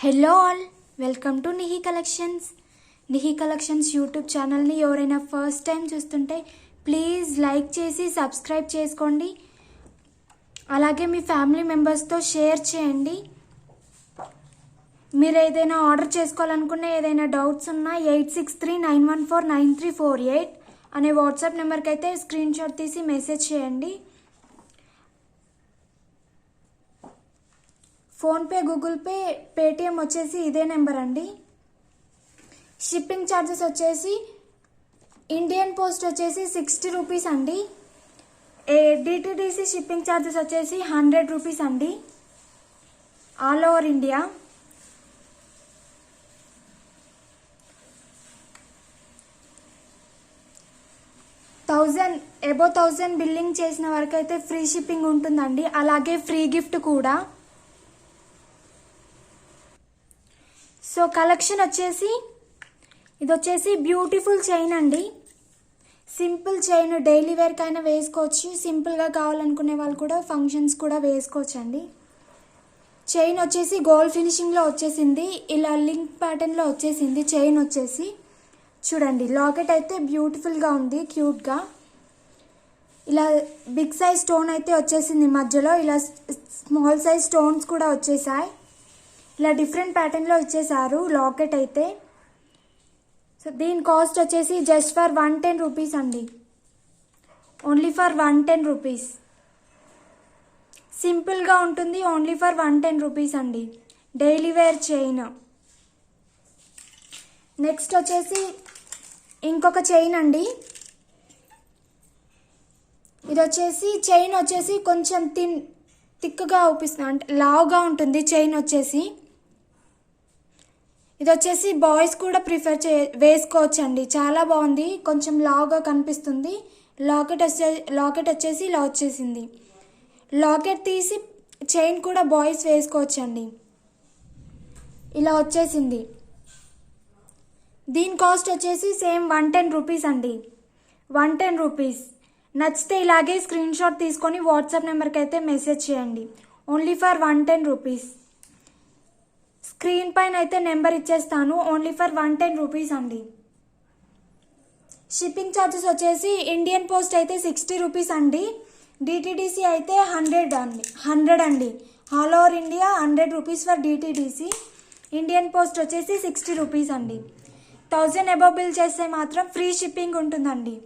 Hello all, welcome to Nihi collections. Nihi collections YouTube ఛానల్ని ఎవరైనా first time చూస్తుంటే ప్లీజ్ లైక్ చేసి సబ్స్క్రైబ్ చేసుకోండి. అలాగే మీ ఫ్యామిలీ మెంబర్స్తో షేర్ చేయండి. మీరు ఏదైనా ఆర్డర్ చేసుకోవాలనుకున్న ఏదైనా డౌట్స్ ఉన్నా 8639149348 అనే వాట్సాప్ నెంబర్కి అయితే స్క్రీన్ షాట్ తీసి మెసేజ్ చేయండి. ఫోన్పే, గూగుల్ పే, పేటిఎం వచ్చేసి ఇదే నెంబర్ అండి. షిప్పింగ్ ఛార్జెస్ వచ్చేసి ఇండియన్ పోస్ట్ వచ్చేసి 60 రూపీస్ అండి. డిటిడిసి షిప్పింగ్ ఛార్జెస్ వచ్చేసి 100 రూపీస్ అండి, all over India. Above 1000 billing చేసిన వరకు అయితే ఫ్రీ షిప్పింగ్ ఉంటుందండి. అలాగే ఫ్రీ గిఫ్ట్ కూడా. సో కలెక్షన్ వచ్చేసి ఇది వచ్చేసి బ్యూటిఫుల్ చైన్ అండి. సింపుల్ చైన్, డైలీ వేర్కి అయినా వేసుకోవచ్చు. సింపుల్గా కావాలనుకునే వాళ్ళు కూడా ఫంక్షన్స్ కూడా వేసుకోవచ్చు అండి. చైన్ వచ్చేసి గోల్డ్ ఫినిషింగ్లో వచ్చేసింది. ఇలా లింక్ ప్యాటర్న్లో వచ్చేసింది చైన్ వచ్చేసి. చూడండి, లాకెట్ అయితే బ్యూటిఫుల్గా ఉంది, క్యూట్గా. ఇలా బిగ్ సైజ్ స్టోన్ అయితే వచ్చేసింది మధ్యలో. ఇలా స్మాల్ సైజ్ స్టోన్స్ కూడా వచ్చేసాయి. ఇలా డిఫరెంట్ ప్యాటర్న్లో ఇచ్చేసారు లాకెట్ అయితే. సో దీని కాస్ట్ వచ్చేసి జస్ట్ ఫర్ 110 రూపీస్ అండి, ఓన్లీ ఫర్ 110 రూపీస్. సింపుల్గా ఉంటుంది, ఓన్లీ ఫర్ 110 రూపీస్ అండి. Daily wear chain. నెక్స్ట్ వచ్చేసి ఇంకొక చైన్ అండి. ఇది వచ్చేసి చైన్ వచ్చేసి కొంచెం థిక్గా అవుపిస్తుంది, అంటే లావుగా ఉంటుంది చైన్ వచ్చేసి. ఇది వచ్చేసి బాయ్స్ కూడా వేసుకోవచ్చు అండి. చాలా బాగుంది, కొంచెం లావుగా కనిపిస్తుంది. లాకెట్ వచ్చేసి ఇలా వచ్చేసింది. లాకెట్ తీసి చైన్ కూడా బాయ్స్ వేసుకోవచ్చు అండి. ఇలా వచ్చేసింది. దీని కాస్ట్ వచ్చేసి సేమ్ 110 రూపీస్ అండి, 110 రూపీస్. నచ్చితే ఇలాగే స్క్రీన్ షాట్ తీసుకొని వాట్సాప్ నెంబర్కి అయితే మెసేజ్ చేయండి. Only for 110 rupees. స్క్రీన్ పైన అయితే నెంబర్ ఇచ్చేస్తాను. ఓన్లీ ఫర్ 110 రూపీస్ అండి. షిప్పింగ్ ఛార్జెస్ వచ్చేసి ఇండియన్ పోస్ట్ అయితే 60 రూపీస్ అండి. డిటిడిసి అయితే 100 అండి. All over India 100 rupees for DTDC. Indian post వచ్చేసి 60 రూపీస్ అండి. 1000 అబౌవ్ బిల్ చేస్తే మాత్రం ఫ్రీ షిప్పింగ్ ఉంటుందండి.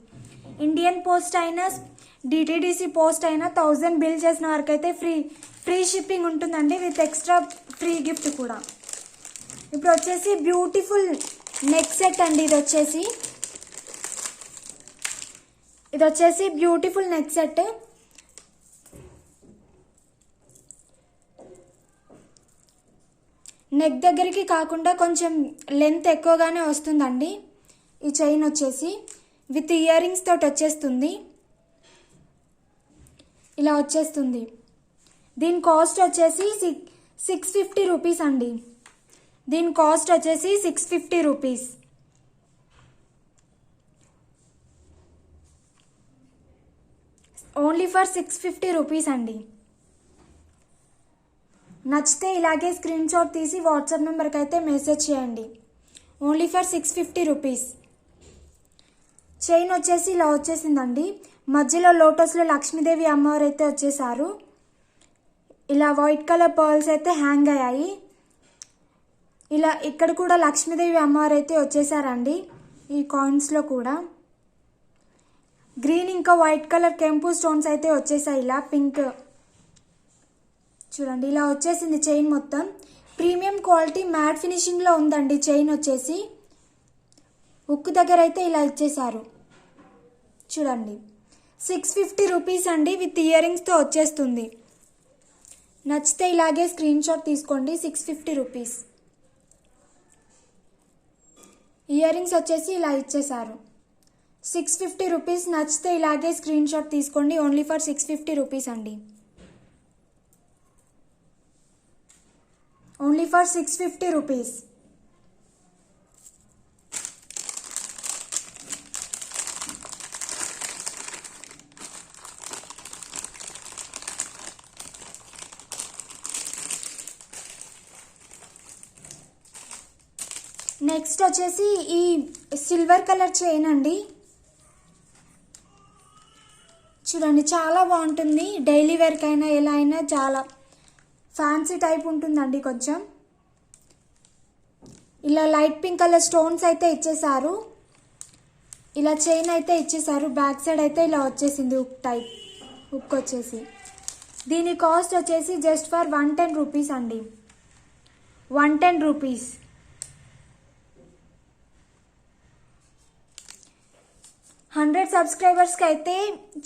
ఇండియన్ పోస్ట్ అయినా డిటిడిసి పోస్ట్ అయినా 1000 బిల్ చేసిన వరకు అయితే ఫ్రీ షిప్పింగ్ ఉంటుందండి, విత్ ఎక్స్ట్రా ఫ్రీ గిఫ్ట్ కూడా. ఇప్పుడు వచ్చేసి బ్యూటిఫుల్ నెక్ సెట్ అండి. ఇది వచ్చేసి బ్యూటిఫుల్ నెక్ సెట్. నెక్ దగ్గరికి కాకుండా కొంచెం లెంత్ ఎక్కువగానే వస్తుందండి. ఈ చైన్ వచ్చేసి విత్ ఇయర్ రింగ్స్ తోటి వచ్చేస్తుంది. ఇలా వచ్చేస్తుంది. దీని కాస్ట్ వచ్చేసి 650 రూపీస్ అండి. దీని కాస్ట్ వచ్చేసి 650 రూపీస్. ఓన్లీ ఫర్ 650 రూపీస్ అండి. నచ్చితే ఇలాగే స్క్రీన్ షాట్ తీసి వాట్సాప్ నెంబర్కి అయితే మెసేజ్ చేయండి. Only for 650 rupees. చైన్ వచ్చేసి ఇలా వచ్చేసిందండి. మధ్యలో లోటస్లో లక్ష్మీదేవి అమ్మవారు అయితే వచ్చేసారు. ఇలా వైట్ కలర్ పర్ల్స్ అయితే హ్యాంగ్ అయ్యాయి. ఇలా ఇక్కడ కూడా లక్ష్మీదేవి అమ్మవారు అయితే వచ్చేసారండి. ఈ కాయిన్స్లో కూడా గ్రీన్ ఇంకా వైట్ కలర్ కెంపు స్టోన్స్ అయితే వచ్చేసాయి. ఇలా పింక్ చూడండి, ఇలా వచ్చేసింది చైన్ మొత్తం. ప్రీమియం క్వాలిటీ మ్యాట్ ఫినిషింగ్లో ఉందండి చైన్ వచ్చేసి. ఉక్కు దగ్గర అయితే ఇలా ఇచ్చేసారు చూడండి. 650 రూపీస్ అండి, విత్ ఇయర్ రింగ్స్తో వచ్చేస్తుంది. నచ్చితే ఇలాగే స్క్రీన్ షాట్ తీసుకోండి. 650 రూపీస్. ఇయర్ రింగ్స్ వచ్చేసి ఇలా ఇచ్చేసారు. 650 రూపీస్. నచ్చితే ఇలాగే స్క్రీన్ షాట్ తీసుకోండి. ఓన్లీ ఫర్ 650 రూపీస్ అండి. Only for 650 rupees. నెక్స్ట్ వచ్చేసి ఈ సిల్వర్ కలర్ చైన్ అండి. చూడండి చాలా బాగుంటుంది, డైలీ వేర్కైనా ఎలా అయినా చాలా ఫ్యాన్సీ టైప్ ఉంటుందండి. కొంచెం ఇలా లైట్ పింక్ కలర్ స్టోన్స్ అయితే ఇచ్చేసారు. ఇలా చైన్ అయితే ఇచ్చేసారు. బ్యాక్ సైడ్ అయితే ఇలా వచ్చేసింది హుక్ టైప్, హుక్ వచ్చేసి. దీని కాస్ట్ వచ్చేసి జస్ట్ ఫర్ 110 రూపీస్ అండి, 110 రూపీస్. హండ్రెడ్ సబ్స్క్రైబర్స్కి అయితే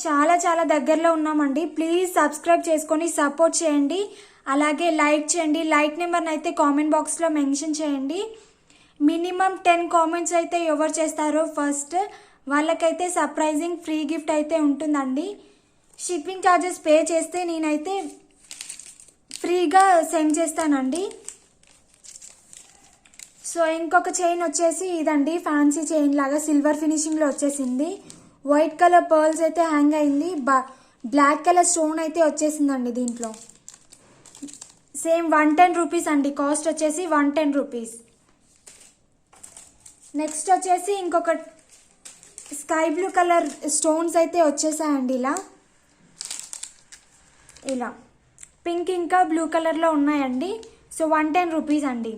చాలా చాలా దగ్గరలో ఉన్నామండి. ప్లీజ్ సబ్స్క్రైబ్ చేసుకొని సపోర్ట్ చేయండి. అలాగే లైక్ చేయండి. లైక్ నెంబర్ని అయితే కామెంట్ బాక్స్లో మెన్షన్ చేయండి. మినిమం 10 కామెంట్స్ అయితే ఎవరు చేస్తారో ఫస్ట్ వాళ్ళకైతే సర్ప్రైజింగ్ ఫ్రీ గిఫ్ట్ అయితే ఉంటుందండి. షిప్పింగ్ ఛార్జెస్ పే చేస్తే నేనైతే ఫ్రీగా సెండ్ చేస్తానండి. సో ఇంకొక చైన్ వచ్చేసి ఇదండి, ఫ్యాన్సీ చైన్ లాగా సిల్వర్ ఫినిషింగ్లో వచ్చేసింది. వైట్ కలర్ పర్ల్స్ అయితే హ్యాంగ్ అయింది. బ్లాక్ కలర్ స్టోన్ అయితే వచ్చేసిందండి దీంట్లో. సేమ్ 110 రూపీస్ అండి, కాస్ట్ వచ్చేసి 110 రూపీస్. నెక్స్ట్ వచ్చేసి ఇంకొక స్కై బ్లూ కలర్ స్టోన్స్ అయితే వచ్చేసాయండి. ఇలా పింక్ ఇంకా బ్లూ కలర్లో ఉన్నాయండి. సో 110 రూపీస్ అండి.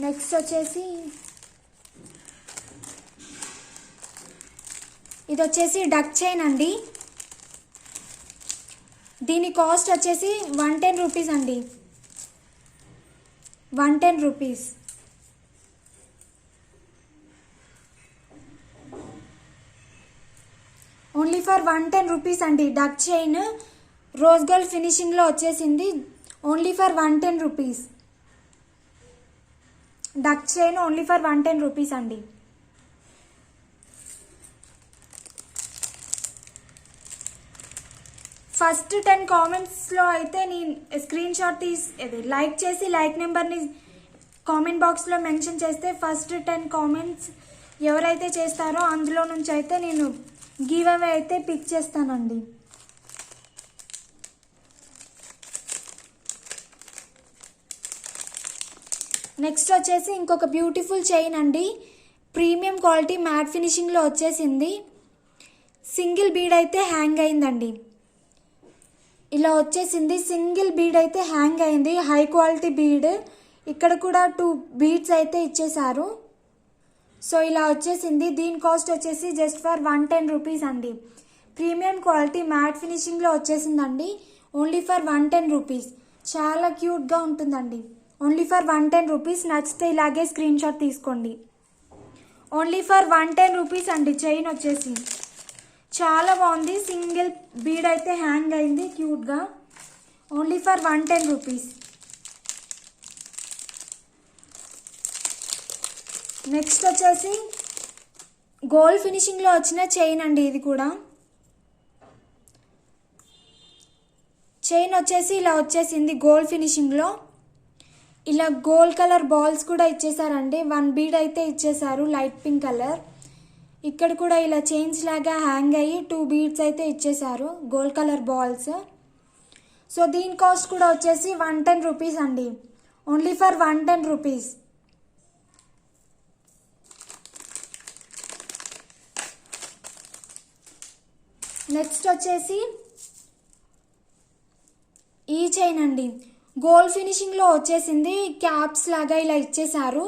నెక్స్ట్ వచ్చేసి ఇది వచ్చేసి డక్ చైన్ అండి. దీని కాస్ట్ వచ్చేసి 110 రూపీస్ అండి, 110 రూపీస్. ఓన్లీ ఫర్ 110 రూపీస్ అండి. డక్ చైన్ రోజ్ గోల్డ్ ఫినిషింగ్లో వచ్చేసింది. Only for 110 rupees. Duck chain only for 110 rupees అండి. ఫస్ట్ 10 కామెంట్స్లో అయితే నేను స్క్రీన్ షాట్ తీసి లైక్ చేసి లైక్ నెంబర్ని కామెంట్ బాక్స్లో మెన్షన్ చేస్తే ఫస్ట్ 10 కామెంట్స్ ఎవరైతే చేస్తారో అందులో నుంచి అయితే నేను గివ్ అవే అయితే పిక్ చేస్తానండి. నెక్స్ట్ వచ్చేసి ఇంకొక బ్యూటిఫుల్ చైన్ అండి. ప్రీమియం క్వాలిటీ మ్యాట్ ఫినిషింగ్లో వచ్చేసింది. సింగిల్ బీడ్ అయితే హ్యాంగ్ అయిందండి. ఇలా వచ్చేసింది, సింగిల్ బీడ్ అయితే హ్యాంగ్ అయింది. High quality bead. ఇక్కడ కూడా 2 బీడ్స్ అయితే ఇచ్చేసారు. సో ఇలా వచ్చేసింది. దీని కాస్ట్ వచ్చేసి జస్ట్ ఫర్ 110 రూపీస్ అండి. ప్రీమియం క్వాలిటీ మ్యాట్ ఫినిషింగ్లో వచ్చేసిందండి. Only for 110 rupees. చాలా క్యూట్గా ఉంటుందండి. Only for 110 rupees. నచ్చితే ఇలాగే స్క్రీన్ షాట్ తీసుకోండి. ఓన్లీ ఫర్ 110 రూపీస్ అండి. చైన్ వచ్చేసి చాలా బాగుంది. సింగిల్ బీడ్ అయితే హ్యాంగ్ అయింది క్యూట్గా. Only for 110 rupees. నెక్స్ట్ వచ్చేసి గోల్డ్ ఫినిషింగ్లో వచ్చిన చైన్ అండి. ఇది కూడా చైన్ వచ్చేసి ఇలా వచ్చేసింది గోల్డ్ ఫినిషింగ్లో. ఇలా గోల్డ్ కలర్ బాల్స్ కూడా ఇచ్చేసారండి. 1 బీడ్ అయితే ఇచ్చేసారు లైట్ పింక్ కలర్. ఇక్కడ కూడా ఇలా చైన్స్ లాగా హ్యాంగ్ అయ్యి 2 బీడ్స్ అయితే ఇచ్చేసారు గోల్డ్ కలర్ బాల్స్. సో దీని కాస్ట్ కూడా వచ్చేసి 110 రూపీస్ అండి. Only for 110 rupees. నెక్స్ట్ వచ్చేసి ఈ చైన్ అండి. గోల్డ్ ఫినిషింగ్లో వచ్చేసింది. క్యాప్స్ లాగా ఇలా ఇచ్చేసారు.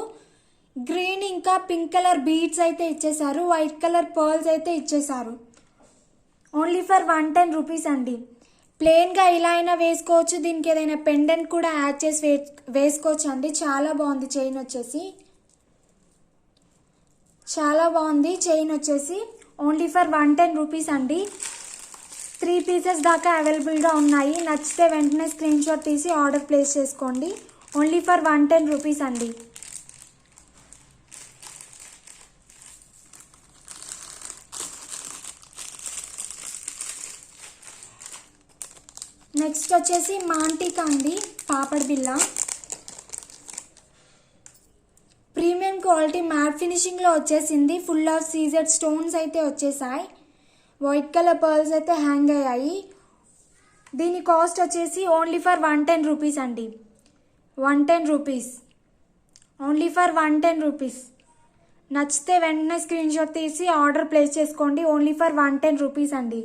గ్రీన్ ఇంకా పింక్ కలర్ బీడ్స్ అయితే ఇచ్చేసారు. వైట్ కలర్ పర్ల్స్ అయితే ఇచ్చేసారు. ఓన్లీ ఫర్ 110 రూపీస్ అండి. ప్లెయిన్గా ఇలా అయినా వేసుకోవచ్చు. దీనికి ఏదైనా పెండెంట్ కూడా యాడ్ చేసి వేసుకోవచ్చు అండి. చాలా బాగుంది చైన్ వచ్చేసి, చాలా బాగుంది చైన్ వచ్చేసి. ఓన్లీ ఫర్ 110 రూపీస్ అండి. 3 పీసెస్ దాకా అవైలబుల్గా ఉన్నాయి. నచ్చితే వెంటనే స్క్రీన్ షాట్ తీసి ఆర్డర్ ప్లేస్ చేసుకోండి. ఓన్లీ ఫర్ 110 రూపీస్ అండి. నెక్స్ట్ వచ్చేసి మాంటికా అండి, పాపడ్ బిల్ల. ప్రీమియం క్వాలిటీ మ్యాట్ ఫినిషింగ్లో వచ్చేసింది. ఫుల్ ఆఫ్ సీజెడ్ స్టోన్స్ అయితే వచ్చేసాయి. వైట్ కలర్ పర్ల్స్ అయితే హ్యాంగ్ అయ్యాయి. దీని కాస్ట్ వచ్చేసి ఓన్లీ ఫర్ 110 రూపీస్ అండి. 110 రూపీస్, ఓన్లీ ఫర్ 110 రూపీస్. నచ్చితే వెంటనే స్క్రీన్ షాట్ తీసి ఆర్డర్ ప్లేస్ చేసుకోండి. ఓన్లీ ఫర్ 110 రూపీస్ అండి.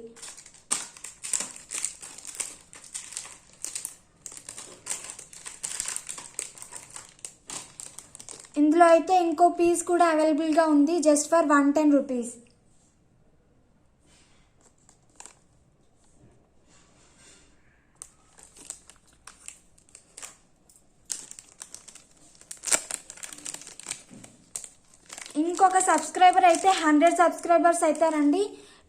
ఇందులో అయితే ఇంకో పీస్ కూడా అవైలబుల్గా ఉంది, జస్ట్ ఫర్ 110 రూపీస్. ఇంకొక సబ్స్క్రైబర్ అయితే 100 సబ్స్క్రైబర్స్ అవుతారండి.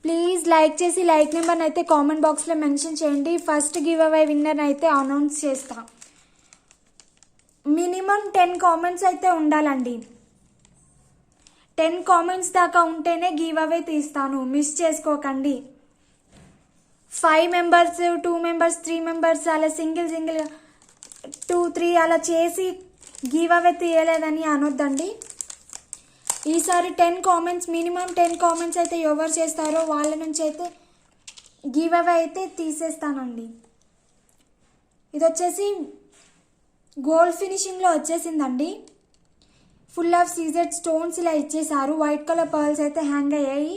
ప్లీజ్ లైక్ చేసి లైక్ నెంబర్ని అయితే కామెంట్ బాక్స్లో మెన్షన్ చేయండి. ఫస్ట్ గివ్ అవే విన్నర్ అయితే అనౌన్స్ చేస్తా. మినిమం 10 కామెంట్స్ అయితే ఉండాలండి. 10 కామెంట్స్ దాకా ఉంటేనే గివ్ అవే తీస్తాను, మిస్ చేసుకోకండి. 5 మెంబర్స్, 2 మెంబర్స్, 3 మెంబర్స్ అలా సింగిల్ 2, 3 అలా చేసి గివ్ అవే తీయలేదని అనొద్దండి. ఈసారి 10 కామెంట్స్, మినిమం 10 కామెంట్స్ అయితే ఎవరు చేస్తారో వాళ్ళ నుంచి అయితే గివ్ అవే అయితే తీసేస్తానండి. ఇది వచ్చేసి గోల్డ్ ఫినిషింగ్లో వచ్చేసిందండి. ఫుల్ ఆఫ్ సీజెడ్ స్టోన్స్ ఇలా ఇచ్చేసారు. వైట్ కలర్ పర్ల్స్ అయితే హ్యాంగ్ అయ్యాయి.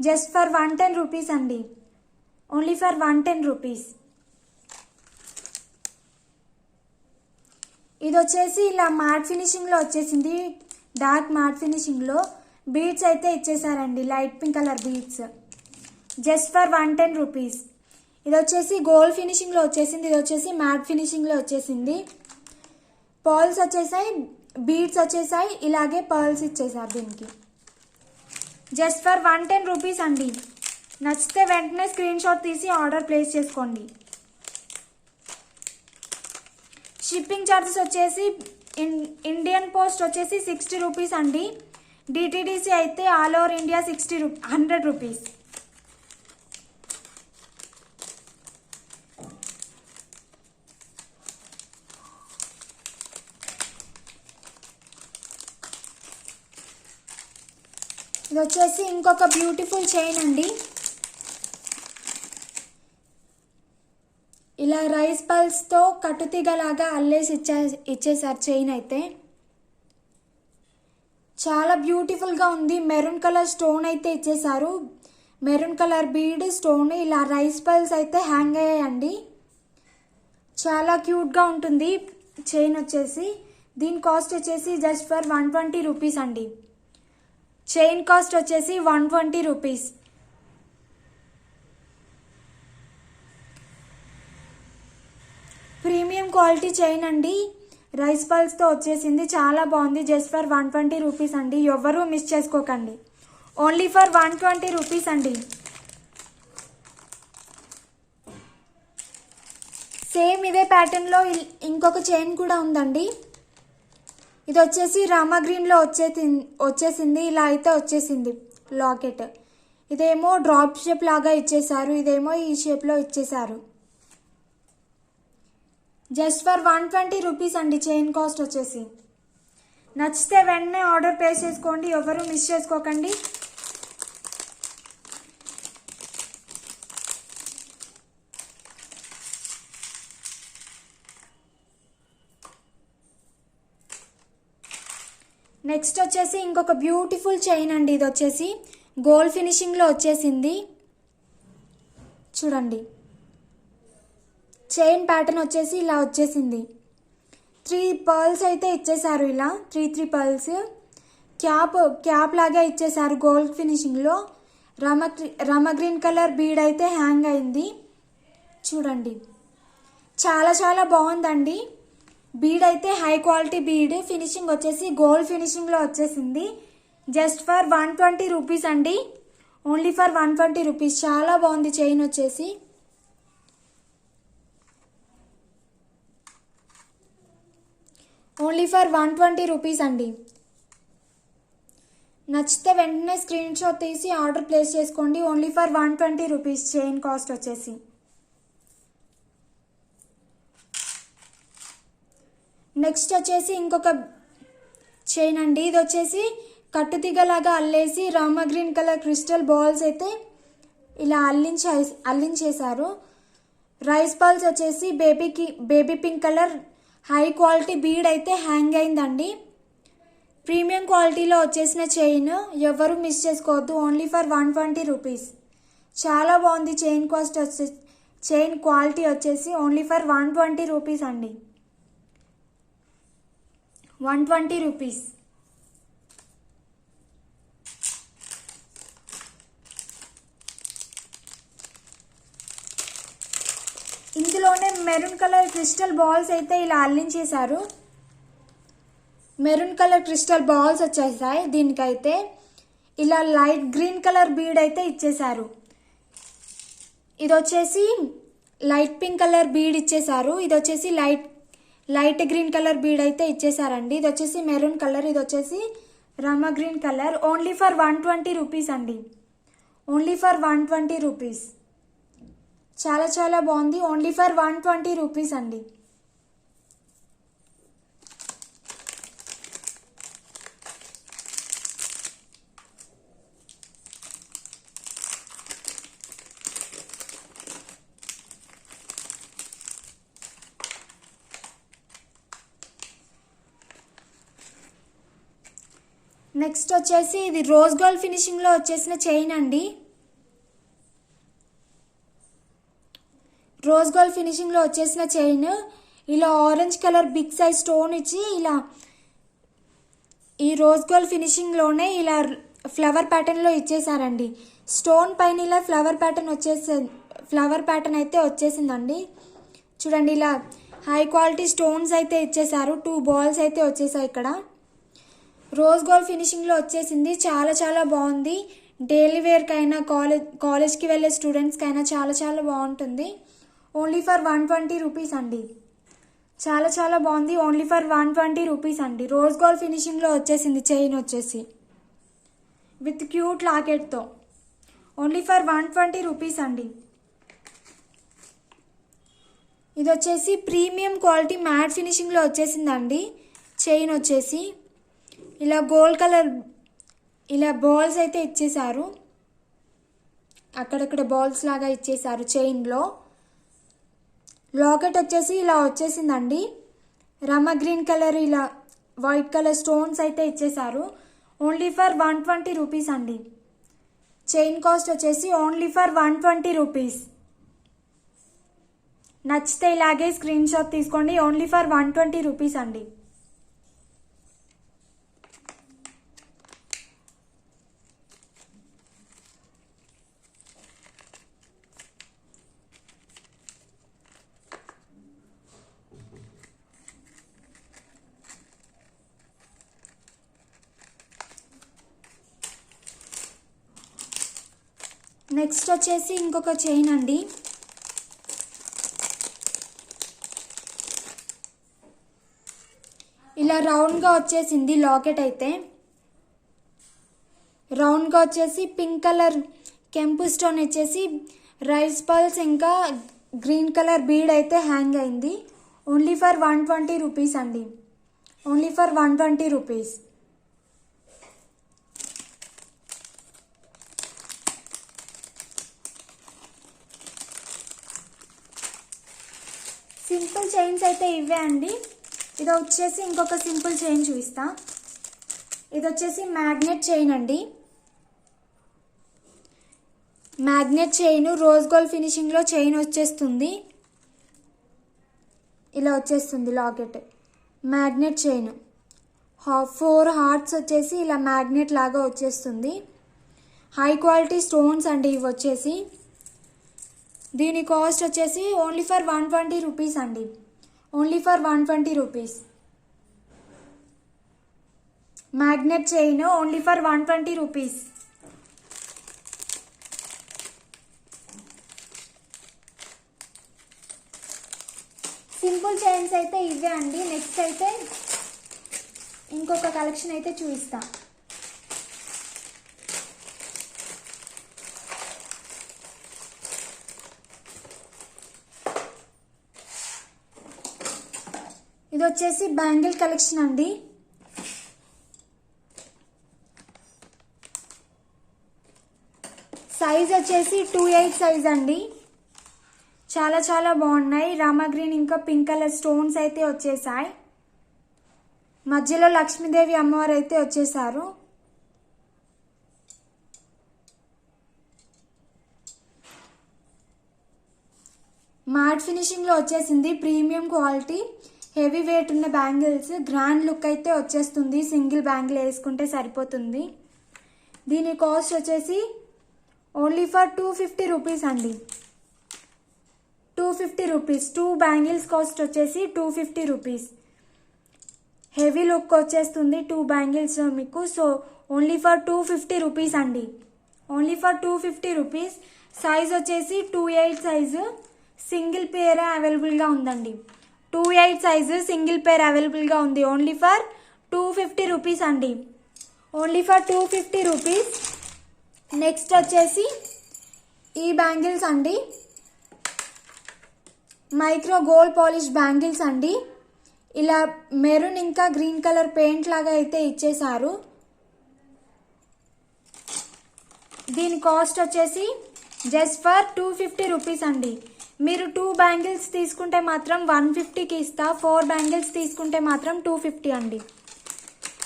జస్ట్ ఫర్ 110 రూపీస్ అండి. Only for 110 rupees. ఇది వచ్చేసి ఇలా మ్యాట్ ఫినిషింగ్లో వచ్చేసింది. డార్క్ మ్యాట్ ఫినిషింగ్లో బీడ్స్ అయితే ఇచ్చేసారండి, light pink colour beads. Just for 110 rupees. ఇది వచ్చేసి గోల్డ్ ఫినిషింగ్లో వచ్చేసింది. ఇది వచ్చేసి మ్యాట్ ఫినిషింగ్లో వచ్చేసింది. పర్ల్స్ వచ్చేసాయి, బీడ్స్ వచ్చేసాయి, ఇలాగే పర్ల్స్ ఇచ్చేసారు దీనికి. జస్ట్ ఫర్ 110 రూపీస్ అండి. నచ్చితే వెంటనే స్క్రీన్ షాట్ తీసి ఆర్డర్ ప్లేస్ చేసుకోండి. షిప్పింగ్ ఛార్జెస్ వచ్చేసి ఇండియన్ పోస్ట్ వచ్చేసి 60 రూపీస్ అండి. డిటిడిసి అయితే ఆల్ ఓవర్ ఇండియా 100 రూపీస్. ఇది వచ్చేసి ఇంకొక బ్యూటిఫుల్ చైన్ అండి. ఇలా రైస్ పల్స్తో కట్టుతీగలాగా అల్లేసి ఇచ్చేసారు చైన్ అయితే. చాలా బ్యూటిఫుల్గా ఉంది. మెరూన్ కలర్ స్టోన్ అయితే ఇచ్చేసారు. మెరూన్ కలర్ బీడ్ స్టోన్ ఇలా రైస్ పల్స్ అయితే హ్యాంగ్ అయ్యాయండి. చాలా క్యూట్గా ఉంటుంది చైన్ వచ్చేసి. దీని కాస్ట్ వచ్చేసి జస్ట్ ఫర్ 120 రూపీస్ అండి. చైన్ కాస్ట్ వచ్చేసి 120 రూపీస్. ప్రీమియం క్వాలిటీ చైన్ అండి. రైస్ పల్స్తో వచ్చేసింది, చాలా బాగుంది. జస్ట్ ఫర్ 120 రూపీస్ అండి. ఎవరు మిస్ చేసుకోకండి. ఓన్లీ ఫర్ 120 రూపీస్ అండి. సేమ్ ఇదే ప్యాటర్న్లో ఇంకొక చైన్ కూడా ఉందండి. ఇది వచ్చేసి రామా గ్రీన్లో వచ్చేసింది. ఇలా అయితే వచ్చేసింది లాకెట్. ఇదేమో డ్రాప్ షేప్ లాగా ఇచ్చేసారు, ఇదేమో ఈ షేప్లో ఇచ్చేసారు. జస్ట్ ఫర్ 120 రూపీస్ అండి చైన్ కాస్ట్ వచ్చేసి. నచ్చితే వెంటనే ఆర్డర్ ప్లేస్ చేసుకోండి, ఎవరు మిస్ చేసుకోకండి. నెక్స్ట్ వచ్చేసి ఇంకొక బ్యూటిఫుల్ చైన్ అండి. ఇది వచ్చేసి గోల్డ్ ఫినిషింగ్లో వచ్చేసింది. చూడండి, చైన్ ప్యాటర్న్ వచ్చేసి ఇలా వచ్చేసింది. 3 పర్ల్స్ అయితే ఇచ్చేసారు. ఇలా 3 పర్ల్స్. క్యాప్ లాగా ఇచ్చేసారు గోల్డ్ ఫినిషింగ్లో. రమ గ్రీన్ కలర్ బీడ్ అయితే హ్యాంగ్ అయింది. చూడండి, చాలా చాలా బాగుందండి. బీడ్ అయితే హై క్వాలిటీ బీడ్. ఫినిషింగ్ వచ్చేసి గోల్డ్ ఫినిషింగ్లో వచ్చేసింది. జస్ట్ ఫర్ 120 రూపీస్ అండి. Only for 120 rupees. చాలా బాగుంది చైన్ వచ్చేసి. ఓన్లీ ఫర్ 120 రూపీస్ అండి. నచ్చితే వెంటనే స్క్రీన్ షాట్ తీసి ఆర్డర్ ప్లేస్ చేసుకోండి. Only for 120 rupees chain cost వచ్చేసి. నెక్స్ట్ వచ్చేసి ఇంకొక చైన్ అండి. ఇది వచ్చేసి కట్టుతీగలాగా అల్లేసి Rama green colour crystal balls అయితే ఇలా అల్లించేశారు. రైస్ పల్స్ వచ్చేసి baby pink colour high quality bead అయితే హ్యాంగ్ అయిందండి. ప్రీమియం క్వాలిటీలో వచ్చేసిన చైన్, ఎవరు మిస్ చేసుకోవద్దు. Only for 120 rupees. చాలా బాగుంది. చైన్ క్వాలిటీ వచ్చేసి ఓన్లీ ఫర్ 120 రూపీస్ అండి. 120 రూపీస్. ఇందులోనే మెరూన్ కలర్ క్రిస్టల్ బాల్స్ అయితే ఇలా అల్లించేశారు. మెరూన్ కలర్ క్రిస్టల్ బాల్స్ వచ్చేసాయి. దీనికైతే ఇలా లైట్ గ్రీన్ కలర్ బీడ్ అయితే ఇచ్చేశారు. ఇది వచ్చేసి లైట్ పింక్ కలర్ బీడ్ ఇచ్చేశారు. ఇది వచ్చేసి లైట్ గ్రీన్ కలర్ బీడ్ అయితే ఇచ్చేసారండి. ఇది వచ్చేసి మెరూన్ కలర్, ఇది వచ్చేసి Rama green colour. Only for 120 rupees అండి. Only for 120 rupees. చాలా చాలా బాగుంది. ఓన్లీ ఫర్ 120 రూపీస్ అండి. నెక్స్ట్ వచ్చేసి ఇది రోజ్ గోల్డ్ ఫినిషింగ్లో వచ్చేసిన చైన్ అండి. రోజ్ గోల్డ్ ఫినిషింగ్లో వచ్చేసిన చైన్. ఇలా orange colour big size stone ఇచ్చి ఇలా ఈ రోజ్ గోల్డ్ ఫినిషింగ్లోనే ఇలా ఫ్లవర్ ప్యాటర్న్లో ఇచ్చేసారండి. స్టోన్ పైన ఇలా ఫ్లవర్ ప్యాటర్న్ అయితే వచ్చేసిందండి. చూడండి, ఇలా హై క్వాలిటీ స్టోన్స్ అయితే ఇచ్చేసారు. 2 బాల్స్ అయితే వచ్చేసాయి ఇక్కడ. రోజ్ గోల్డ్ ఫినిషింగ్లో వచ్చేసింది. చాలా చాలా బాగుంది. డైలీ వేర్కైనా కాలేజ్కి వెళ్ళే స్టూడెంట్స్కైనా చాలా చాలా బాగుంటుంది. ఓన్లీ ఫర్ 120 రూపీస్ అండి. చాలా చాలా బాగుంది. ఓన్లీ ఫర్ 120 రూపీస్ అండి. రోజ్ గోల్డ్ ఫినిషింగ్లో వచ్చేసింది చైన్ వచ్చేసి విత్ క్యూట్ లాకెట్తో. ఓన్లీ ఫర్ 120 రూపీస్ అండి. ఇది వచ్చేసి ప్రీమియం క్వాలిటీ మ్యాట్ ఫినిషింగ్లో వచ్చేసిందండి. చైన్ వచ్చేసి ఇలా గోల్డ్ కలర్ ఇలా బాల్స్ అయితే ఇచ్చేసారు. అక్కడక్కడ బాల్స్ లాగా ఇచ్చేసారు చైన్లో. లాకెట్ వచ్చేసి ఇలా వచ్చేసిందండి. రమ గ్రీన్ కలర్ ఇలా వైట్ కలర్ స్టోన్స్ అయితే ఇచ్చేసారు. ఓన్లీ ఫర్ 120 రూపీస్ అండి. చైన్ కాస్ట్ వచ్చేసి ఓన్లీ ఫర్ 120 రూపీస్. నచ్చితే ఇలాగే స్క్రీన్ షాట్ తీసుకోండి. ఓన్లీ ఫర్ 120 రూపీస్ అండి. నెక్స్ట్ వచ్చేసి ఇంకొక చైన్ అండి. ఇలా రౌండ్గా వచ్చేసింది లాకెట్ అయితే. రౌండ్గా వచ్చేసి పింక్ కలర్ కెంపు స్టోన్ వచ్చేసి రైస్ పల్స్ ఇంకా గ్రీన్ కలర్ బీడ్ అయితే హ్యాంగ్ అయింది. ఓన్లీ ఫర్ 120 రూపీస్ అండి. Only for 120 rupees. Simple chains అయితే ఇవే అండి. ఇది వచ్చేసి ఇంకొక సింపుల్ చైన్ చూపిస్తా. ఇది వచ్చేసి మ్యాగ్నెట్ చైన్ అండి. మ్యాగ్నెట్ చైన్ రోజ్ గోల్డ్ ఫినిషింగ్లో చైన్ వచ్చేస్తుంది. ఇలా వచ్చేస్తుంది లాకెట్. మ్యాగ్నెట్ చైన్ 4 హార్ట్స్ వచ్చేసి ఇలా మ్యాగ్నెట్ లాగా వచ్చేస్తుంది. హై క్వాలిటీ స్టోన్స్ అండి ఇవి వచ్చేసి. దీని కాస్ట్ వచ్చేసి ఓన్లీ ఫర్ 120 రూపీస్ అండి. Only for 120 rupees. Magnet chain only for 120 rupees. Simple chains అయితే ఇవే అండి. నెక్స్ట్ అయితే ఇంకొక కలెక్షన్ అయితే చూపిస్తా. ఇది వచ్చేసి బ్యాంగిల్ కలెక్షన్ అండి. సైజ్ వచ్చేసి 28 సైజ్ అండి. చాలా చాలా బాగున్నాయి. రామా గ్రీన్ ఇంకా పింక్ కలర్ స్టోన్స్ అయితే వచ్చేసాయి. మధ్యలో లక్ష్మీదేవి అమ్మవారు అయితే వచ్చేసారు. మ్యాట్ ఫినిషింగ్లో వచ్చేసింది. ప్రీమియం క్వాలిటీ హెవీ వెయిట్ ఉన్న బ్యాంగిల్స్. గ్రాండ్ లుక్ అయితే వచ్చేస్తుంది. సింగిల్ బ్యాంగిల్ వేసుకుంటే సరిపోతుంది. దీని కాస్ట్ వచ్చేసి ఓన్లీ ఫర్ 250 రూపీస్ అండి. 250 రూపీస్. 2 బ్యాంగిల్స్ కాస్ట్ వచ్చేసి 250 రూపీస్. హెవీ లుక్ వచ్చేస్తుంది 2 బ్యాంగిల్స్ మీకు. సో ఓన్లీ ఫర్ 250 రూపీస్ అండి. Only for 250 rupees. సైజ్ వచ్చేసి 28 సైజు సింగిల్ పేర్ అవైలబుల్గా ఉందండి. 28 సైజు సింగిల్ పేర్ అవైలబుల్గా ఉంది. ఓన్లీ ఫర్ 250 రూపీస్ అండి. Only for 250 rupees. నెక్స్ట్ వచ్చేసి ఈ బ్యాంగిల్స్ అండి. మైక్రో గోల్డ్ పాలిష్ బ్యాంగిల్స్ అండి. ఇలా మెరూన్ ఇంకా గ్రీన్ కలర్ పెయింట్ లాగా అయితే ఇచ్చేసారు. దీని కాస్ట్ వచ్చేసి జస్ట్ ఫర్ 250 రూపీస్ అండి. మీరు 2 బ్యాంగిల్స్ తీసుకుంటే మాత్రం 150కి ఇస్తా. 4 బ్యాంగిల్స్ తీసుకుంటే మాత్రం 250 అండి.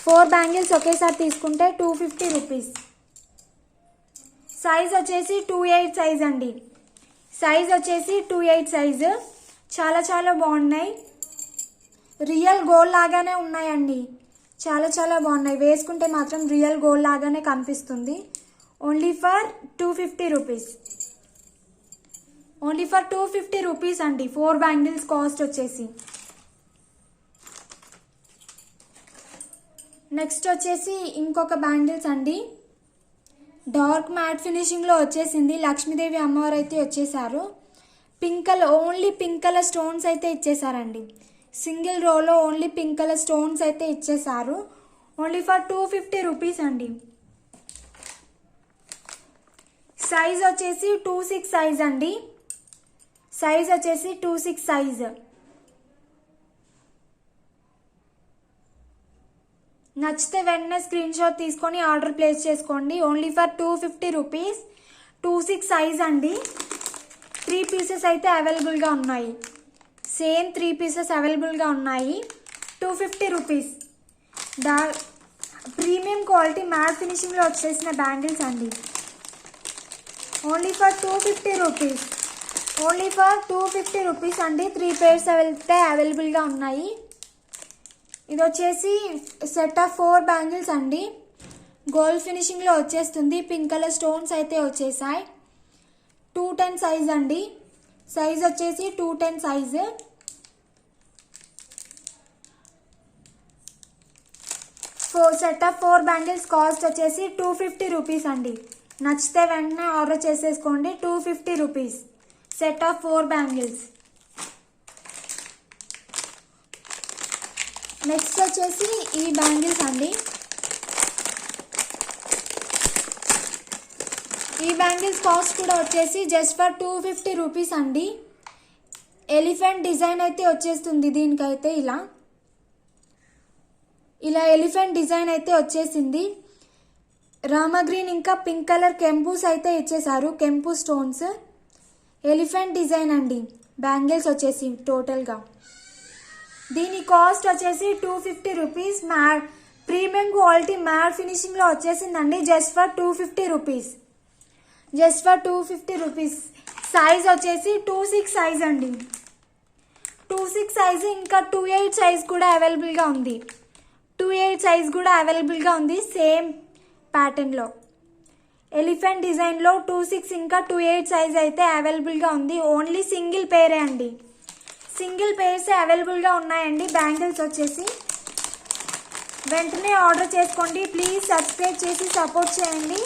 4 బ్యాంగిల్స్ ఒకేసారి తీసుకుంటే 250 రూపీస్. సైజ్ వచ్చేసి 28 సైజ్ అండి. సైజ్ వచ్చేసి 28 సైజు. చాలా చాలా బాగున్నాయి. రియల్ గోల్డ్ లాగానే ఉన్నాయండి. చాలా చాలా బాగున్నాయి. వేసుకుంటే మాత్రం రియల్ గోల్డ్ లాగానే కనిపిస్తుంది. Only for 250 rupees. Only for 250 rupees అండి. 4 బ్యాంగిల్స్ కాస్ట్ వచ్చేసి. నెక్స్ట్ వచ్చేసి ఇంకొక బ్యాంగిల్స్ అండి. డార్క్ మ్యాట్ ఫినిషింగ్లో వచ్చేసింది. లక్ష్మీదేవి అమ్మవారు అయితే వచ్చేసారు. Pink colour, only pink colour stones అయితే ఇచ్చేసారండి. సింగిల్ రోలో ఓన్లీ పింక్ కలర్ స్టోన్స్ అయితే ఇచ్చేసారు. ఓన్లీ ఫర్ 250 రూపీస్ అండి. సైజ్ వచ్చేసి 26 సైజ్ అండి. సైజ్ వచ్చేసి 26 సైజ్. నచ్చితే వెంటనే స్క్రీన్ షాట్ తీసుకొని ఆర్డర్ ప్లేస్ చేసుకోండి. Only for 250 rupees. 26 సైజ్ అండి. 3 పీసెస్ అయితే అవైలబుల్గా ఉన్నాయి. సేమ్ 3 పీసెస్ అవైలబుల్గా ఉన్నాయి. 250 రూపీస్. ప్రీమియం క్వాలిటీ మ్యాట్ ఫినిషింగ్లో వచ్చేసిన బ్యాంగిల్స్ అండి. Only for 250 rupees. Only for 250 rupees అండి. 3 పేర్స్ అయితే అవైలబుల్గా ఉన్నాయి. ఇది వచ్చేసి సెట్ ఆఫ్ 4 బ్యాంగిల్స్ అండి. గోల్డ్ ఫినిషింగ్లో వచ్చేస్తుంది. పింక్ కలర్ స్టోన్స్ అయితే వచ్చేసాయి. 210 సైజ్ అండి. సైజ్ వచ్చేసి 210 size. Set of 4 bangles cost వచ్చేసి 250 రూపీస్ అండి. నచ్చితే వెంటనే ఆర్డర్ చేసేసుకోండి. 250 rupees. Set of 4 bangles. Next వచ్చేసి ఈ బ్యాంగిల్స్ అండి. ఈ బ్యాంగిల్స్ కాస్ట్ కూడా వచ్చేసి జస్ట్ ఫర్ 250 రూపీస్ అండి. ఎలిఫెంట్ డిజైన్ అయితే వచ్చేస్తుంది దీనికైతే. ఇలా ఎలిఫెంట్ డిజైన్ అయితే వచ్చేసింది. రామా గ్రీన్ ఇంకా పింక్ కలర్ కెంపూస్ అయితే ఇచ్చేసారు. కెంపు స్టోన్స్. ఎలిఫెంట్ డిజైన్ అండి బ్యాంగిల్స్ వచ్చేసి టోటల్గా. దీని కాస్ట్ వచ్చేసి 250 రూపీస్. ప్రీమియం క్వాలిటీ మ్యాట్ ఫినిషింగ్లో వచ్చేసిందండి. Just for 250 rupees. Just for 250 rupees. Size వచ్చేసి 26 సైజ్ అండి. 26 సైజ్ ఇంకా 28 సైజ్ కూడా అవైలబుల్గా ఉంది. 28 సైజ్ కూడా అవైలబుల్గా ఉంది. సేమ్ ప్యాటర్న్లో ఎలిఫెంట్ డిజైన్లో 26 ఇంకా 28 సైజ్ అయితే అవైలబుల్గా ఉంది. ఓన్లీ సింగిల్ పేరే అండి. సింగిల్ పేర్సే అవైలబుల్గా ఉన్నాయండి బ్యాంగిల్స్ వచ్చేసి. వెంటనే ఆర్డర్ చేసుకోండి. ప్లీజ్ సబ్స్క్రైబ్ చేసి సపోర్ట్ చేయండి.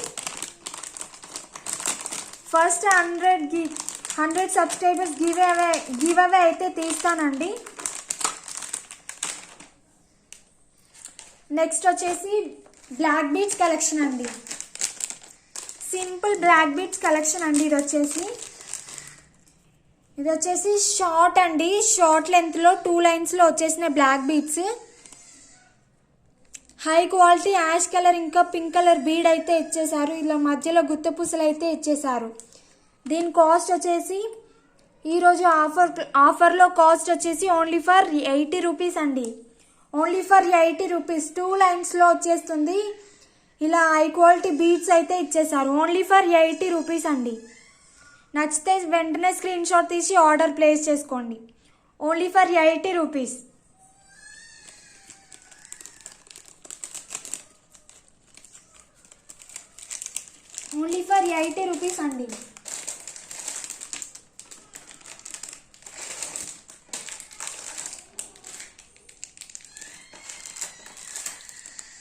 ఫస్ట్ 100 సబ్స్క్రైబర్స్ గివ్ అవే అయితే తీస్తానండి. నెక్స్ట్ వచ్చేసి బ్లాక్ బీడ్స్ కలెక్షన్ అండి. సింపుల్ బ్లాక్ బీడ్స్ కలెక్షన్ అండి. ఇది వచ్చేసి షార్ట్ అండి. షార్ట్ లెంత్లో 2 లైన్స్లో వచ్చేసిన black beads. High quality ash colour ఇంకా పింక్ కలర్ బీడ్ అయితే ఇచ్చేసారు. ఇలా మధ్యలో గుత్త పూసలు అయితే ఇచ్చేసారు. దీని కాస్ట్ వచ్చేసి ఈరోజు ఆఫర్లో కాస్ట్ వచ్చేసి ఓన్లీ ఫర్ 80 రూపీస్ అండి. ఓన్లీ ఫర్ 80 రూపీస్ 2 లైన్స్లో వచ్చేస్తుంది. ఇలా హై క్వాలిటీ బీడ్స్ అయితే ఇచ్చేసారు. ఓన్లీ ఫర్ 80 రూపీస్ అండి. నచ్చితే వెంటనే స్క్రీన్ షాట్ తీసి ఆర్డర్ ప్లేస్ చేసుకోండి. Only for 80 rupees. Only for 80 rupees అండి.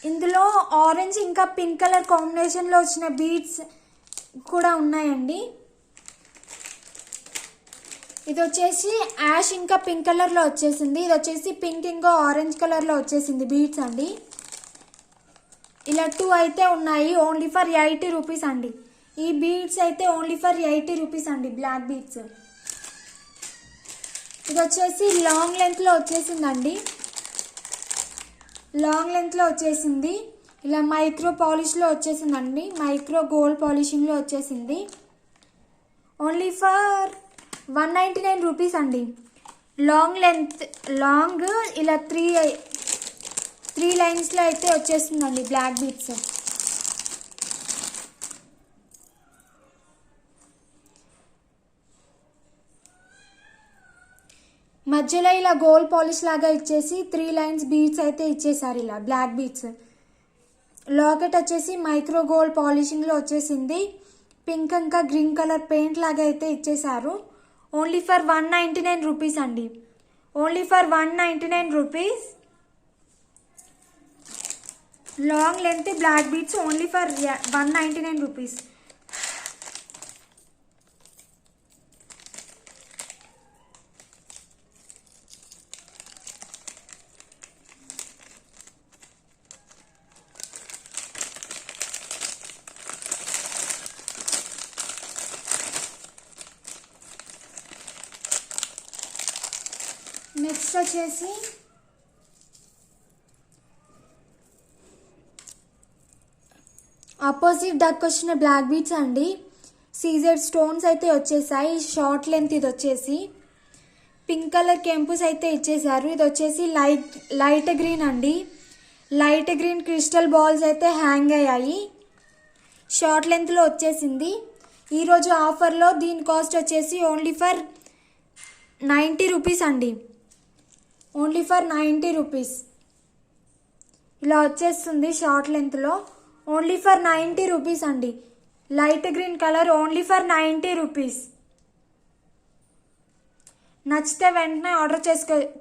ఇందులో ఆరెంజ్ ఇంకా పింక్ కలర్ కాంబినేషన్లో వచ్చిన బీడ్స్ కూడా ఉన్నాయండి. ఇది వచ్చేసి యాష్ ఇంకా పింక్ కలర్లో వచ్చేసింది. ఇది వచ్చేసి పింక్ ఇంకా ఆరెంజ్ కలర్లో వచ్చేసింది బీడ్స్ అండి. ఇలా 2 అయితే ఉన్నాయి. ఓన్లీ ఫర్ 80 రూపీస్ అండి. ఈ బీడ్స్ అయితే ఓన్లీ ఫర్ 80 రూపీస్ అండి. Black beads. ఇది వచ్చేసి లాంగ్ లెంత్లో వచ్చేసిందండి. లాంగ్ లెంత్లో వచ్చేసింది. ఇలా మైక్రో పాలిష్లో వచ్చేసిందండి. మైక్రో గోల్డ్ పాలిషింగ్లో వచ్చేసింది. ఓన్లీ ఫర్ 199 రూపీస్ అండి. లాంగ్ లెంత్ లాంగ్ ఇలా 3 లైన్స్లో అయితే వచ్చేస్తుందండి బ్లాక్ బీడ్స్. మధ్యలో ఇలా గోల్డ్ పాలిష్ లాగా ఇచ్చేసి 3 లైన్స్ బీడ్స్ అయితే ఇచ్చేసారు. ఇలా బ్లాక్ బీడ్స్. లాకెట్ వచ్చేసి మైక్రో గోల్డ్ పాలిషింగ్లో వచ్చేసింది. పింక్ ఇంకా గ్రీన్ కలర్ పెయింట్ లాగా అయితే ఇచ్చేసారు. ఓన్లీ ఫర్ 199 రూపీస్ అండి. Only for 199 rupees. Long length black beads only for 199 rupees. Next వచ్చేసి ఆపోజిట్ డక్ వచ్చిన బ్లాక్ బీడ్స్ అండి. సీజెడ్ స్టోన్స్ అయితే వచ్చేసాయి. Short length. ఇది వచ్చేసి పింక్ కలర్ కెంపుస్ అయితే ఇచ్చేసారు. ఇది వచ్చేసి లైట్ గ్రీన్ అండి. లైట్ గ్రీన్ క్రిస్టల్ బాల్స్ అయితే హ్యాంగ్ అయ్యాయి. షార్ట్ లెంత్లో వచ్చేసింది. ఈరోజు ఆఫర్లో దీని కాస్ట్ వచ్చేసి ఓన్లీ ఫర్ 90 రూపీస్ అండి. Only for 90 rupees. ఇలా వచ్చేస్తుంది షార్ట్ లెంత్లో. ఓన్లీ ఫర్ 90 రూపీస్ అండి. Light green colour. Only for 90 rupees. నచ్చితే వెంటనే ఆర్డర్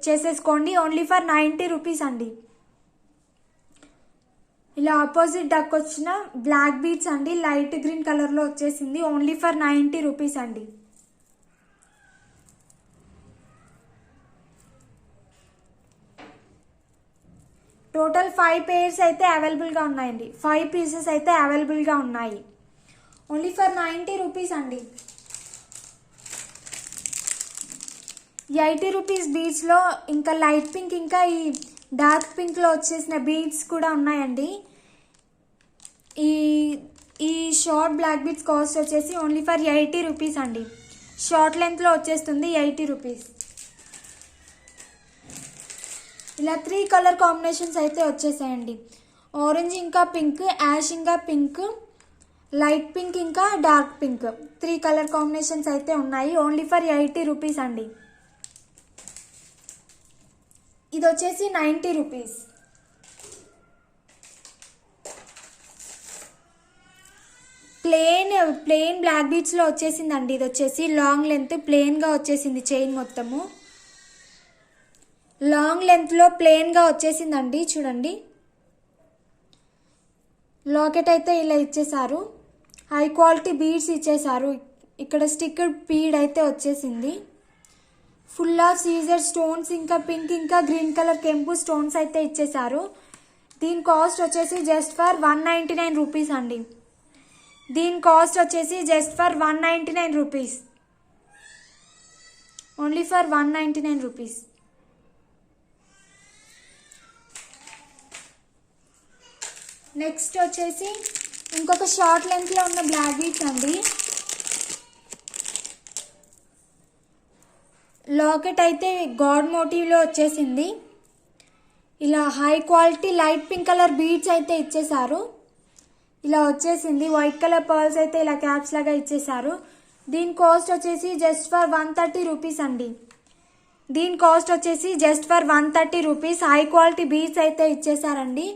చేసేసుకోండి. ఓన్లీ ఫర్ 90 రూపీస్ అండి. ఇలా ఆపోజిట్ డక్ వచ్చిన బ్లాక్ బీడ్స్ అండి. లైట్ గ్రీన్ కలర్లో వచ్చేసింది. ఓన్లీ ఫర్ 90 రూపీస్ అండి. టోటల్ 5 పేర్స్ అయితే అవైలబుల్గా ఉన్నాయండి. 5 పీసెస్ అయితే అవైలబుల్గా ఉన్నాయి. ఓన్లీ ఫర్ 90 రూపీస్ అండి. 80 రూపీస్ బీడ్స్లో ఇంకా లైట్ పింక్ ఇంకా ఈ డార్క్ పింక్లో వచ్చేసిన బీడ్స్ కూడా ఉన్నాయండి. ఈ షార్ట్ బ్లాక్ బీడ్స్ కాస్ట్ వచ్చేసి ఓన్లీ ఫర్ 80 రూపీస్ అండి. షార్ట్ లెంత్లో వచ్చేస్తుంది 80 రూపీస్. ఇలా 3 కలర్ కాంబినేషన్స్ అయితే వచ్చేసాయండి. ఆరెంజ్ ఇంకా పింక్, యాష్ ఇంకా పింక్, లైట్ పింక్ ఇంకా డార్క్ పింక్. 3 కలర్ కాంబినేషన్స్ అయితే ఉన్నాయి. ఓన్లీ ఫర్ 80 రూపీస్ అండి. ఇది వచ్చేసి 90 రూపీస్. ప్లెయిన్ బ్లాక్ బీడ్స్లో వచ్చేసిందండి. ఇది వచ్చేసి లాంగ్ లెంత్ ప్లెయిన్గా వచ్చేసింది. చైన్ మొత్తము లాంగ్ లెంత్లో ప్లెయిన్గా వచ్చేసిందండి. చూడండి. లాకెట్ అయితే ఇలా ఇచ్చేసారు. హై క్వాలిటీ బీడ్స్ ఇచ్చేసారు. ఇక్కడ స్టిక్కర్ బీడ్ అయితే వచ్చేసింది. ఫుల్ ఆఫ్ సీజర్ స్టోన్స్ ఇంకా పింక్ ఇంకా గ్రీన్ కలర్ కెంపు స్టోన్స్ అయితే ఇచ్చేసారు. దీని కాస్ట్ వచ్చేసి జస్ట్ ఫర్ 199 రూపీస్ అండి. దీని కాస్ట్ వచ్చేసి just for 199 rupees. Only for 199 rupees. Next వచ్చేసి ఇంకొక షార్ట్ లెంత్లో ఉన్న బ్లాక్ బీడ్స్ అండి. లాకెట్ అయితే గాడ్ మోటివ్లో వచ్చేసింది. ఇలా high quality light pink colour beads అయితే ఇచ్చేసారు. ఇలా వచ్చేసింది. వైట్ కలర్ పర్ల్స్ అయితే ఇలా క్యాప్స్ లాగా ఇచ్చేసారు. దీని కాస్ట్ వచ్చేసి జస్ట్ ఫర్ 130 రూపీస్ అండి. దీని కాస్ట్ వచ్చేసి just for 130 rupees. High quality beads అయితే ఇచ్చేసారండి.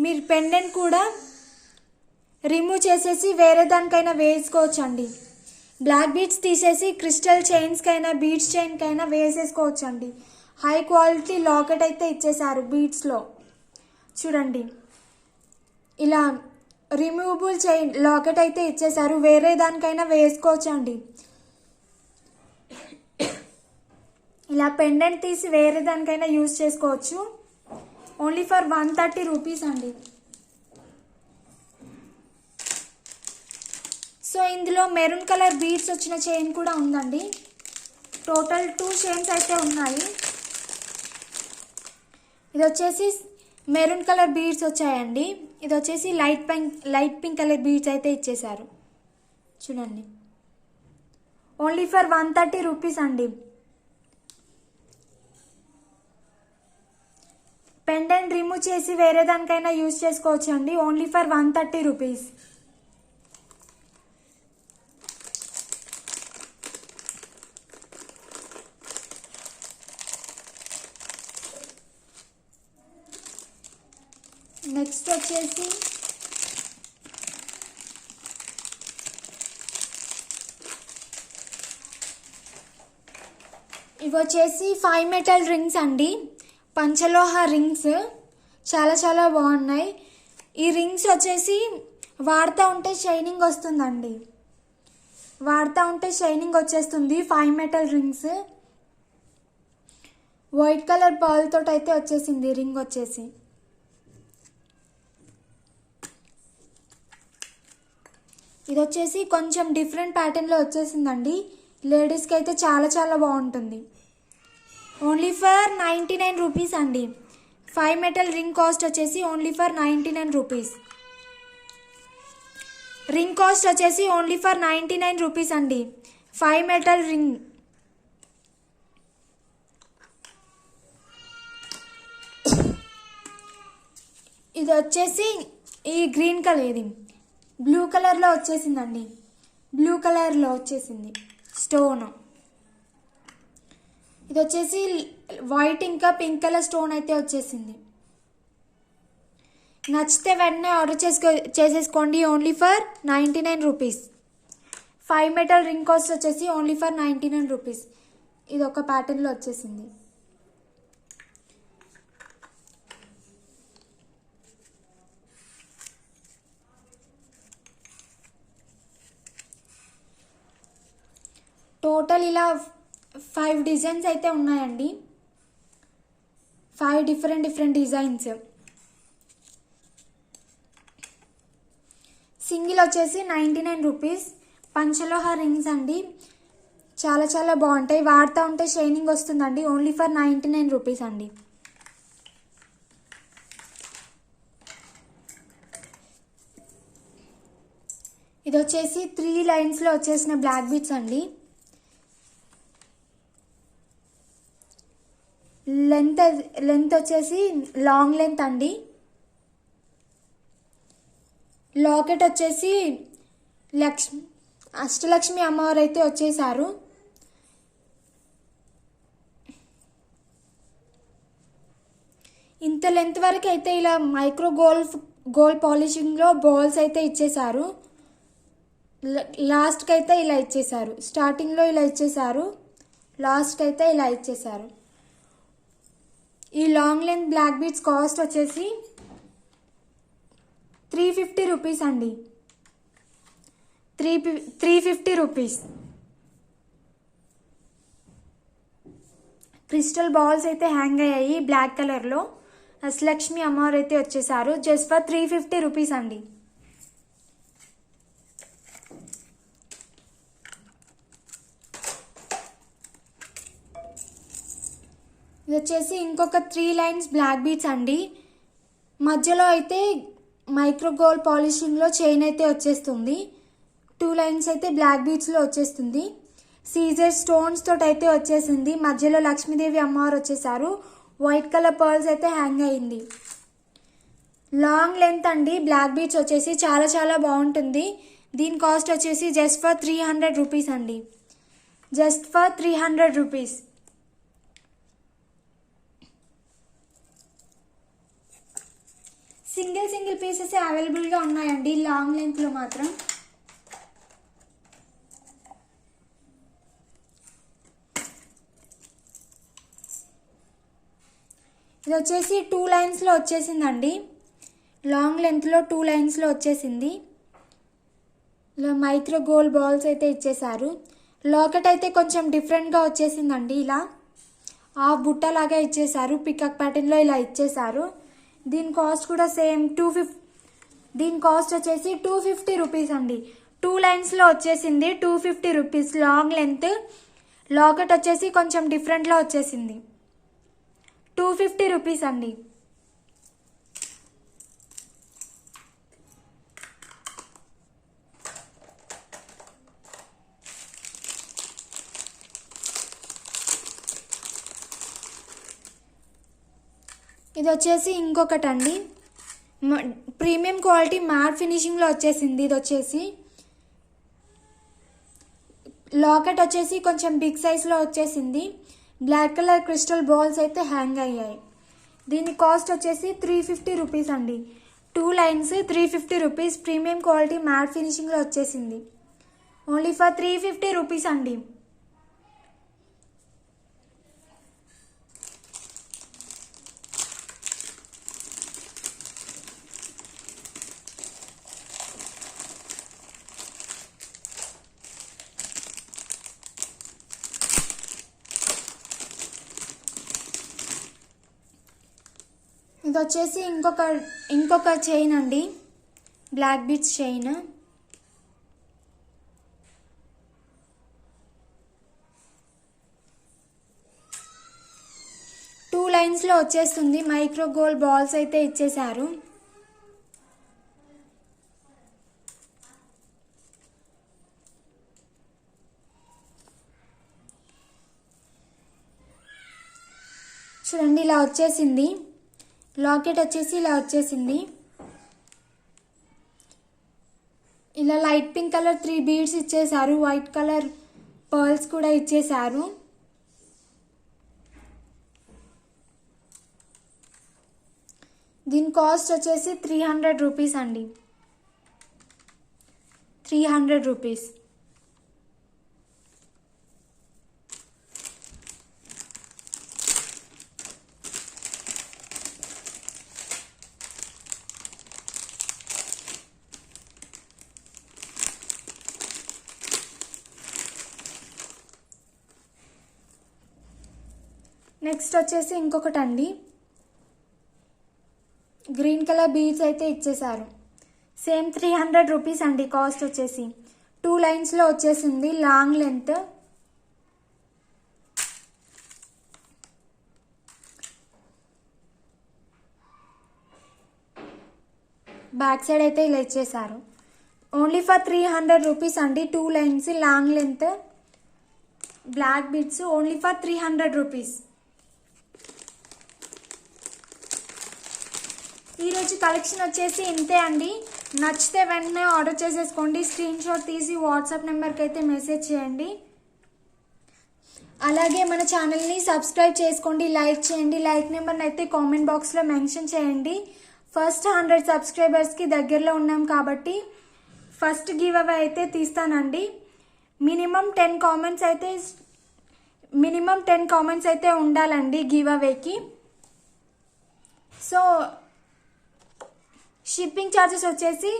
మీరు పెండెంట్ కూడా రిమూవ్ చేసేసి వేరే దానికైనా వేసుకోవచ్చు అండి. బ్లాక్ బీడ్స్ తీసేసి క్రిస్టల్ చైన్స్కైనా బీడ్స్ చైన్కైనా వేసేసుకోవచ్చు అండి. హై క్వాలిటీ లాకెట్ అయితే ఇచ్చేసారు బీడ్స్లో. చూడండి, ఇలా రిమూవబుల్ చైన్ లాకెట్ అయితే ఇచ్చేసారు. వేరే దానికైనా వేసుకోవచ్చు అండి. ఇలా పెండెంట్ తీసి వేరే దానికైనా యూజ్ చేసుకోవచ్చు. ఓన్లీ ఫర్ 130 రూపీస్ అండి. సో ఇందులో మెరూన్ కలర్ బీడ్స్ వచ్చిన చైన్ కూడా ఉందండి. టోటల్ 2 చైన్స్ అయితే ఉన్నాయి. ఇది వచ్చేసి మెరూన్ కలర్ బీడ్స్ వచ్చాయండి. ఇది వచ్చేసి లైట్ పింక్ కలర్ బీడ్స్ అయితే ఇచ్చేసారు. చూడండి, ఓన్లీ ఫర్ 130 రూపీస్ అండి. పెండెంట్ రిమూవ్ చేసి వేరే దానికైనా యూజ్ చేసుకోవచ్చు అండి. Only for 130 rupees. నెక్స్ట్ వచ్చేసి ఇవి వచ్చేసి 5 మెటల్ రింగ్స్ అండి. పంచలోహ రింగ్స్ చాలా చాలా బాగున్నాయి. ఈ రింగ్స్ వచ్చేసి వాడుతూ ఉంటే షైనింగ్ వస్తుందండి. వాడుతూ ఉంటే షైనింగ్ వచ్చేస్తుంది. 5 metal rings white colour pearl తోటి అయితే వచ్చేసింది రింగ్ వచ్చేసి. ఇది వచ్చేసి కొంచెం డిఫరెంట్ ప్యాటర్న్లో వచ్చేసిందండి. లేడీస్కి అయితే చాలా చాలా బాగుంటుంది. ఓన్లీ ఫర్ 99 రూపీస్ అండి. 5 మెటల్ రింగ్ కాస్ట్ వచ్చేసి only for 99 rupees. Ring cost వచ్చేసి ఓన్లీ ఫర్ 99 రూపీస్ అండి. 5 మెటల్ రింగ్. ఇది వచ్చేసి ఈ గ్రీన్ కలర్, ఇది బ్లూ కలర్లో వచ్చేసిందండి. బ్లూ కలర్లో వచ్చేసింది స్టోన్. ఇది వచ్చేసి వైట్ ఇంకా పింక్ కలర్ స్టోన్ అయితే వచ్చేసింది. నచ్చితే వెంటనే ఆర్డర్ చేసేసుకోండి. Only for 99 rupees. 5 metal ring cost వచ్చేసి ఓన్లీ ఫర్ 99 రూపీస్. ఇది ఒక ప్యాటర్న్లో వచ్చేసింది. టోటల్ ఇలా 5 డిజైన్స్ అయితే ఉన్నాయండి. 5 డిఫరెంట్ డిజైన్స్. సింగిల్ వచ్చేసి 99 రూపీస్. పంచలోహ రింగ్స్ అండి. చాలా చాలా బాగుంటాయి. వాడుతూ ఉంటే షైనింగ్ వస్తుందండి. ఓన్లీ ఫర్ 99 రూపీస్ అండి. ఇది వచ్చేసి 3 లైన్స్లో వచ్చేసిన బ్లాక్ బీడ్స్ అండి. లెంత్ వచ్చేసి లాంగ్ లెంత్ అండి. లాకెట్ వచ్చేసి అష్టలక్ష్మి అమ్మవారు అయితే వచ్చేసారు. ఇంత లెంత్ వరకు అయితే ఇలా మైక్రో గోల్డ్ పాలిషింగ్లో బాల్స్ అయితే ఇచ్చేసారు. లాస్ట్కి అయితే ఇలా ఇచ్చేసారు. స్టార్టింగ్లో ఇలా ఇచ్చేసారు, లాస్ట్కి అయితే ఇలా ఇచ్చేసారు. ఈ long length black beads cost వచ్చేసి 350 రూపీస్ అండి. 350 రూపీస్. క్రిస్టల్ బాల్స్ అయితే హ్యాంగ్ అయ్యాయి బ్లాక్ కలర్లో. అష్టలక్ష్మి అమ్మవారు అయితే వచ్చేసారు. జస్ట్ ఫర్ 350 రూపీస్ అండి. ఇది వచ్చేసి ఇంకొక 3 లైన్స్ బ్లాక్ బీడ్స్ అండి. మధ్యలో అయితే మైక్రో గోల్డ్ పాలిషింగ్లో చైన్ అయితే వచ్చేస్తుంది. 2 లైన్స్ అయితే బ్లాక్ బీడ్స్లో వచ్చేస్తుంది. సీజర్ స్టోన్స్ తోటి అయితే వచ్చేసింది. మధ్యలో లక్ష్మీదేవి అమ్మవారు వచ్చేసారు. వైట్ కలర్ పర్ల్స్ అయితే హ్యాంగ్ అయింది. లాంగ్ లెంత్ అండి. బ్లాక్ బీడ్స్ వచ్చేసి చాలా చాలా బాగుంటుంది. దీని కాస్ట్ వచ్చేసి జస్ట్ ఫర్ 300 రూపీస్ అండి. Just for 300 rupees. Single pieces అవైలబుల్గా ఉన్నాయండి లాంగ్ లెంత్లో మాత్రం. ఇది వచ్చేసి 2 లైన్స్లో వచ్చేసిందండి. లాంగ్ లెంత్లో 2 లైన్స్లో వచ్చేసింది. ఇలా మైక్రో గోల్డ్ బాల్స్ అయితే ఇచ్చేసారు. లాకెట్ అయితే కొంచెం డిఫరెంట్గా వచ్చేసిందండి. ఇలా ఆ బుట్టలాగా ఇచ్చేసారు. పికాక్ ప్యాటర్న్లో ఇలా ఇచ్చేసారు. దీని కాస్ట్ కూడా సేమ్ 250. దీని కాస్ట్ వచ్చేసి 250 రూపీస్ అండి. 2 లైన్స్లో వచ్చేసింది. 250 రూపీస్ లాంగ్ లెంత్. లాకెట్ వచ్చేసి కొంచెం డిఫరెంట్లో వచ్చేసింది. 250 రూపీస్ అండి. ఇది వచ్చేసి ఇంకొకటి అండి. ప్రీమియం క్వాలిటీ మ్యాట్ ఫినిషింగ్లో వచ్చేసింది. ఇది వచ్చేసి లాకెట్ వచ్చేసి కొంచెం బిగ్ సైజ్లో వచ్చేసింది. బ్లాక్ కలర్ క్రిస్టల్ బాల్స్ అయితే హ్యాంగ్ అయ్యాయి. దీని కాస్ట్ వచ్చేసి 350 రూపీస్ అండి. 2 lines 350 rupees. Premium quality matte ఫినిషింగ్లో వచ్చేసింది. ఓన్లీ ఫర్ 350 రూపీస్ అండి. ఇది వచ్చేసి ఇంకొక చైన్ అండి. Black beads chain. టూ లైన్స్లో వచ్చేస్తుంది. మైక్రో గోల్డ్ బాల్స్ అయితే ఇచ్చేసారు. చూడండి ఇలా వచ్చేసింది. లాకెట్ వచ్చేసి ఇలా వచ్చేసింది. ఇలా లైట్ పింక్ కలర్ 3 బీడ్స్ ఇచ్చేసారు. వైట్ కలర్ పర్ల్స్ కూడా ఇచ్చేసారు. దీని కాస్ట్ వచ్చేసి 300 రూపీస్ అండి. 300 రూపీస్. నెక్స్ట్ వచ్చేసి ఇంకొకటి అండి. గ్రీన్ కలర్ బీడ్స్ అయితే ఇచ్చేసారు. సేమ్ 300 రూపీస్ అండి కాస్ట్ వచ్చేసి. 2 లైన్స్లో వచ్చేసింది. Long length. బ్యాక్ సైడ్ అయితే ఇలా ఇచ్చేసారు. ఓన్లీ ఫర్ 300 రూపీస్ అండి. 2 lines long length black beads only for 300 rupees. ఈరోజు కలెక్షన్ వచ్చేసి ఇంతే అండి. నచ్చితే వెంటనే ఆర్డర్ చేసేసుకోండి. స్క్రీన్ షాట్ తీసి వాట్సాప్ నెంబర్కి అయితే మెసేజ్ చేయండి. అలాగే మన ఛానల్ని సబ్స్క్రైబ్ చేసుకోండి, లైక్ చేయండి. లైక్ నెంబర్ని అయితే కామెంట్ బాక్స్లో మెన్షన్ చేయండి. ఫస్ట్ 100 సబ్స్క్రైబర్స్కి దగ్గరలో ఉన్నాం కాబట్టి ఫస్ట్ గివ్ అవే అయితే తీస్తానండి. మినిమం 10 కామెంట్స్ అయితే ఉండాలండి గివ్ అవేకి. సో షిప్పింగ్ ఛార్జెస్ వచ్చేసి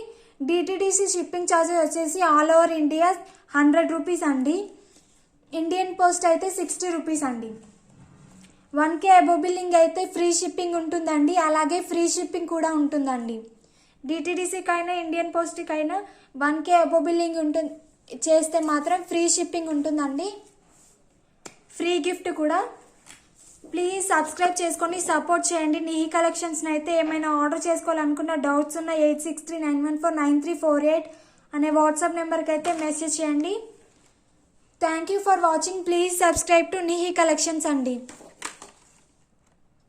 డిటిడిసి షిప్పింగ్ ఛార్జెస్ వచ్చేసి ఆల్ ఓవర్ ఇండియా 100 రూపీస్ అండి. ఇండియన్ పోస్ట్ అయితే 60 రూపీస్ అండి. 1K అబోవ్ బిల్లింగ్ అయితే ఫ్రీ షిప్పింగ్ ఉంటుందండి. అలాగే ఫ్రీ షిప్పింగ్ కూడా ఉంటుందండి. డిటిడిసికైనా ఇండియన్ పోస్ట్కైనా 1K అబోవ్ బిల్లింగ్ చేస్తే మాత్రం ఫ్రీ షిప్పింగ్ ఉంటుందండి. ఫ్రీ గిఫ్ట్ కూడా. ప్లీజ్ సబ్స్క్రైబ్ చేసుకొని సపోర్ట్ చేయండి. నీ కలెక్షన్స్ని అయితే ఏమైనా ఆర్డర్ చేసుకోవాలనుకున్న డౌట్స్ ఉన్న 8639149348 అనే వాట్సాప్ నెంబర్కి అయితే మెసేజ్ చేయండి. Thank you for watching. Please subscribe to Nihi collections అండి.